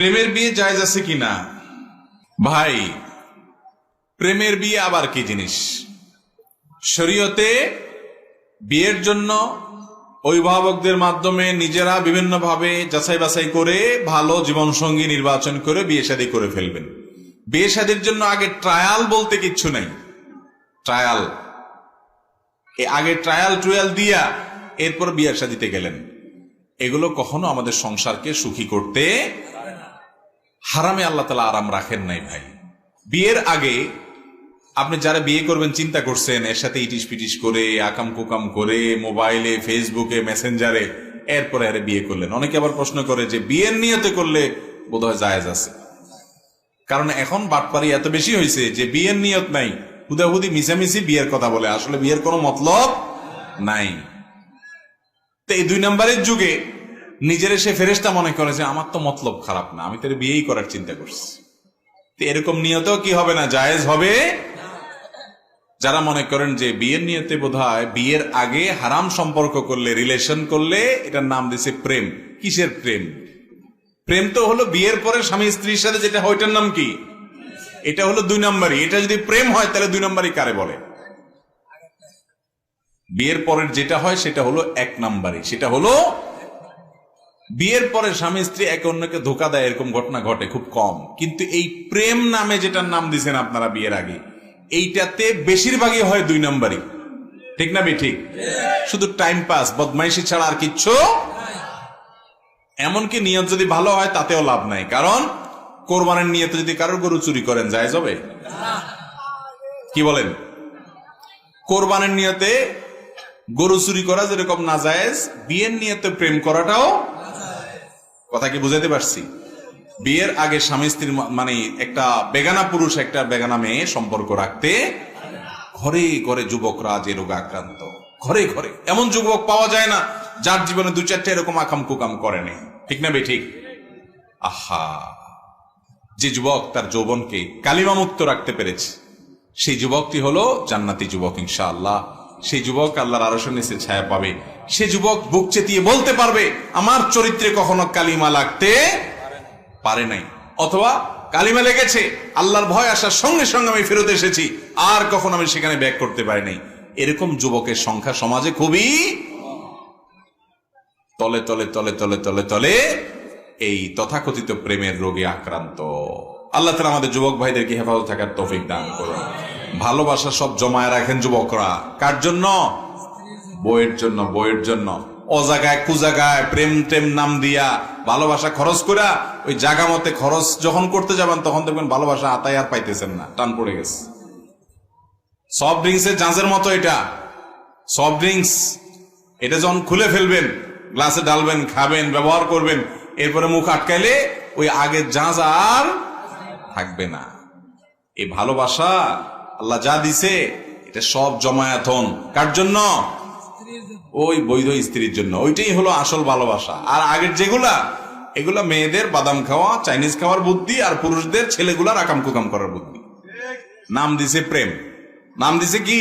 প্রেমের বিয়ে জায়েজ আছে কিনা? ভাই, প্রেমের বিয়ে আবার কি জিনিস? শরীয়তে বিয়ের জন্য অভিভাবকদের মাধ্যমে নিজেরা বিভিন্নভাবে যাচাই বাছাই করে ভালো জীবনসঙ্গী নির্বাচন করে বিয়ে শাদী করে ফেলবেন। বিয়ে শাদীর জন্য আগে ট্রায়াল বলতে কিচ্ছু নাই। ট্রায়াল, আগে ট্রায়াল দিয়া এরপর বিয়ের শাদীতে গেলেন। এগুলো কখনো আমাদের সংসারকে সুখী করতে হারামে আল্লাহ তাআলা আরাম রাখেন নাই। ভাই, বিয়ের আগে আপনি যারা বিয়ে করবেন চিন্তা করছেন, এর সাথে ইটিস পিটিস করে আকাম কুকাম করে মোবাইলে ফেসবুকে মেসেঞ্জারে এরপরে আরে বিয়ে করলেন। অনেকে আবার প্রশ্ন করে যে বিয়ের নিয়তে করলে বোধহয় জায়েজ আছে। কারণ এখন বাটপারি এত বেশি হয়েছে যে বিয়ের নিয়ত নাই, হুদাহুদি মিশামিশি বিয়ের কথা বলে, আসলে বিয়ের কোনো মতলব নাই। তো এই 2 নম্বরের যুগে নিজের সে ফেরেশতা মনে করে যে আমার তো মতলব খারাপ না, আমি তোর বিয়েই করার চিন্তা করছি। তো এরকম নিয়তেও কি হবে না, জায়েজ হবে। যারা মনে করেন যে বিয়ের নিয়তে বোধহয় বিয়ের আগে হারাম সম্পর্ক করলে, রিলেশন করলে, এটার নাম দিছে প্রেম। কিসের প্রেম? প্রেম তো হলো বিয়ের পরে স্বামী স্ত্রীর সাথে যেটা হয়, ওইটার নাম কি? এটা হলো 2 নম্বরই। এটা যদি প্রেম হয় তাহলে 2 নম্বরই কারে বলে? বিয়ের পরের যেটা হয় সেটা হলো 1 নম্বরই। সেটা হলো বিয়ের পরে স্বামী স্ত্রী একে অন্যকে ধোঁকা দেয়, এরকম ঘটনা ঘটে খুব কম। কিন্তু এই প্রেম নামে যেটার নাম দিয়েছেন আপনারা বিয়ের আগে, এইটাতে বেশিরভাগই হয় 2 নম্বরই। ঠিক না ঠিক? শুধু টাইম পাস, বদমাইশি ছাড়া আর কিচ্ছু। এমনকি নিয়ত যদি ভালো হয় তাতেও লাভ নাই। কারণ কোরবানের নিয়তে যদি কারোর গরু চুরি করেন, জায়েজ হবে? কি বলেন? কোরবানের নিয়তে গরু চুরি করা যেরকম না জায়েজ, বিয়ের নিয়তে প্রেম করাটাও। কথা কি বুঝাতে পারছি? বিয়ের আগে স্বামী স্ত্রীর মানে একটা বেগানা পুরুষ একটা বেগানা মেয়ে সম্পর্ক রাখতে, ঘরে ঘরে যুবকরা যে রোগে আক্রান্ত, ঘরে ঘরে এমন যুবক পাওয়া যায় না যার জীবনে 2-4টা এরকম আকাম কুকাম করেনি। ঠিক না ঠিক? আহা, যে যুবক তার যৌবনকে কালিমা মুক্ত রাখতে পেরেছে, সেই যুবকটি হলো জান্নাতি যুবক ইনশাআল্লাহ। সেই যুবক আল্লাহর আরশের নিচে ছায়া পাবে। সে যুবক বুক চেতিয়ে বলতে পারবে আমার চরিত্রে কখনো কালিমা লাগতে পারে নাই, অথবা কালিমা লেগেছে, আল্লাহর ভয় আসার সঙ্গে সঙ্গে আমি ফেরত এসেছি, আর কখনো আমি সেখানে ব্যাক করতে পারি নাই। এরকম যুবকের সংখ্যা সমাজে খুবই তলে তলে তলে তলে তলে তলে এই তথাকথিত প্রেমের রোগে আক্রান্ত। আল্লাহ তাআলা আমাদের যুবক ভাইদেরকে হেফাজত থাকার তৌফিক দান করুন। ভালোবাসা সব জমায় রাখেন যুবকরা। কার জন্য? বইয়ের জন্য। বইয়ের জন্য অজাগায় কুজাগায় প্রেম টেম নাম দিয়া ভালোবাসা খরচ করা, ওই জায়গা মতে খরচ যখন করতে যাবেন তখন দেখবেন ভালোবাসা আতায় আর পাইতেছেন না, টান পড়ে গেছে। সফট ড্রিঙ্কস এর জাঁজের মতো এটা। সফট ড্রিঙ্কস এটা যখন খুলে ফেলবেন, গ্লাসে ঢালবেন, খাবেন, ব্যবহার করবেন, এরপরে মুখ আটকাইলে ওই আগের জাঁজ আর থাকবে না। এই ভালোবাসা আল্লাহ যা দিছে এটা সব জমায়েতন কার জন্য? ওই বৈধ স্ত্রীর জন্য। ওইটাই হলো আসল ভালোবাসা। আর আগের যেগুলা, এগুলা মেয়েদের বাদাম খাওয়া, চাইনিজ খাওয়ার বুদ্ধি, আর পুরুষদের ছেলেগুলার আকাম কুকাম করার বুদ্ধি। নাম দিছে প্রেম। নাম দিছে কি?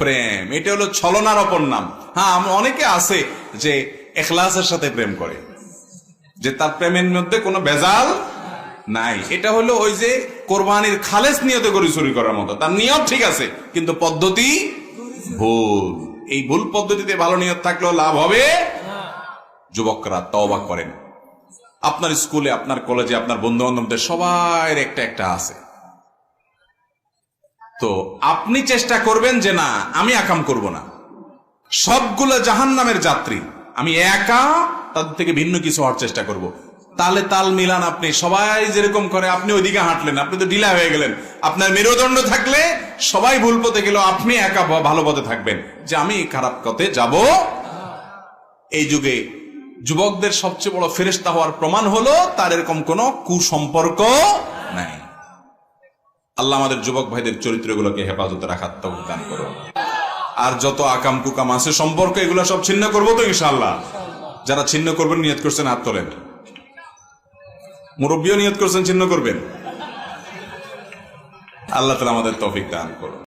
প্রেম। এটা হলো ছলনার অপর নাম। হ্যাঁ, অনেকে আছে যে ইখলাসের সাথে প্রেম করে, যে তার প্রেমের মধ্যে কোনো ভেজাল নাই। এটা হলো ওই যে কোরবানির খালেস নিয়তে গরু চুরি করার মতো। তার নিয়ত ঠিক আছে কিন্তু পদ্ধতি ভুল। এই ভুল পদ্ধতিতে ভালো নিয়ত থাকলেও লাভ হবে। যুবকরা তওবা করেন। আপনার স্কুলে, আপনার কলেজে, আপনার বন্ধু বান্ধবদের সবার একটা একটা আছে। তো আপনি চেষ্টা করবেন যে না, আমি আকাম করব না, সবগুলো জাহান্নামের যাত্রী, আমি একা তাদের থেকে ভিন্ন কিছু হওয়ার চেষ্টা করব। তালে তাল মিলান। আপনি সবাই যেরকম করে আপনি ওইদিকে হাঁটলেন, আপনি তো ঢিলা হয়ে গেলেন। আপনার মেরুদণ্ড থাকলে সবাই ভুল পথে গেল, আপনি একা ভালো পথে থাকবেন, যে আমি খারাপ পথে যাব। এই যুগে যুবকদের সবচেয়ে বড় ফেরেশতা হওয়ার প্রমাণ হলো তার এরকম কোনো কুসম্পর্ক নাই। আল্লাহ আমাদের যুবক ভাইদের চরিত্রগুলোকে হেফাজতে রাখার তৌফিক দান করুন। আর যত আকাম কুকাম আছে সম্পর্ক, এগুলো সব ছিন্ন করবো তো ইনশাআল্লাহ। যারা ছিন্ন করবেন নিয়ত করছেন হাত তোলেন। মুরব্বীও নিয়ত করছেন ছিন্ন করবেন। আল্লাহ তাআলা আমাদের তৌফিক দান করুন।